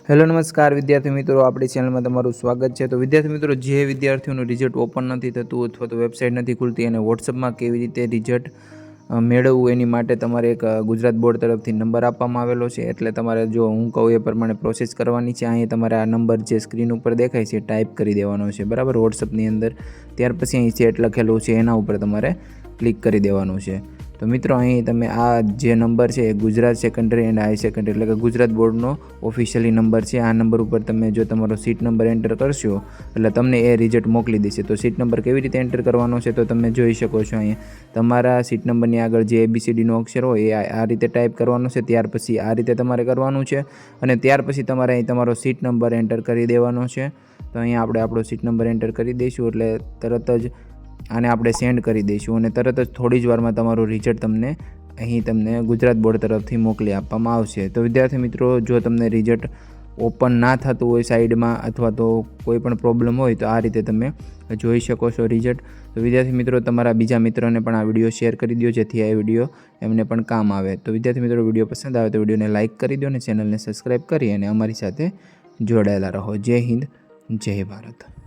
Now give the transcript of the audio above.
Hello નમસ્કાર વિદ્યાર્થી મિત્રો, આપણી ચેનલમાં તમારું સ્વાગત છે। તો વિદ્યાર્થી મિત્રો, જે વિદ્યાર્થીઓનું રિઝલ્ટ ઓપન નથી થતું અથવા તો વેબસાઇટ નથી ખુલતી અને વોટ્સઅપમાં કેવી રીતે રિઝલ્ટ મેળવવું એની માટે તમારે એક ગુજરાત બોર્ડ તરફથી નંબર આપવામાં આવેલો છે। એટલે તમારે જો હું કહું એ પ્રમાણે પ્રોસેસ કરવાની છે। અહીં તમારે આ નંબર જે સ્ક્રીન ઉપર દેખાય છે ટાઈપ કરી દેવાનો છે, બરાબર, વોટ્સઅપની અંદર। ત્યાર પછી અહીં સેટ લખેલું છે એના ઉપર તમારે ક્લિક કરી દેવાનું છે। તો મિત્રો, અહીં તમે આ જે નંબર છે એ Gujarat secondary and high secondary એટલે કે ગુજરાત બોર્ડનો ઓફિશિયલી નંબર છે। આ નંબર ઉપર તમે જો તમારો સીટ નંબર એન્ટર કરશો એટલે તમને એ રિઝલ્ટ મોકલી દેશે। તો સીટ નંબર કેવી રીતે એન્ટર કરવાનો છે તો તમે જોઈ શકો છો। અહીંયા તમારા સીટ નંબરની આગળ જે ABCDનો અક્ષર હોય એ આ રીતે ટાઈપ કરવાનો છે, ત્યાર પછી આ રીતે તમારે કરવાનું છે અને ત્યાર પછી તમારે અહીં તમારો સીટ નંબર એન્ટર કરી દેવાનો છે। તો અહીંયા આપણે આપણો સીટ નંબર એન્ટર કરી દઈશું એટલે તરત જ આને આપણે સેન્ડ કરી દઈશું અને તરત જ થોડી જ વારમાં તમારું રિઝલ્ટ તમને ગુજરાત બોર્ડ તરફથી મોકલી આપવામાં આવશે। તો વિદ્યાર્થી મિત્રો, જો તમને રિઝલ્ટ ઓપન ના થતું હોય સાઈડમાં અથવા તો કોઈ પણ પ્રોબ્લેમ હોય તો આ રીતે તમે જોઈ શકો છો રિઝલ્ટ। તો વિદ્યાર્થી મિત્રો, તમારા બીજા મિત્રોને પણ આ વિડીયો શેર કરી દો જેથી આ વિડીયો એમને પણ કામ આવે। તો વિદ્યાર્થી મિત્રો, વિડીયો પસંદ આવે તો વિડીયોને લાઇક કરી દો અને ચેનલને સબસ્ક્રાઈબ કરી અને અમારી સાથે જોડાયેલા રહો। જય હિન્દ, જય ભારત।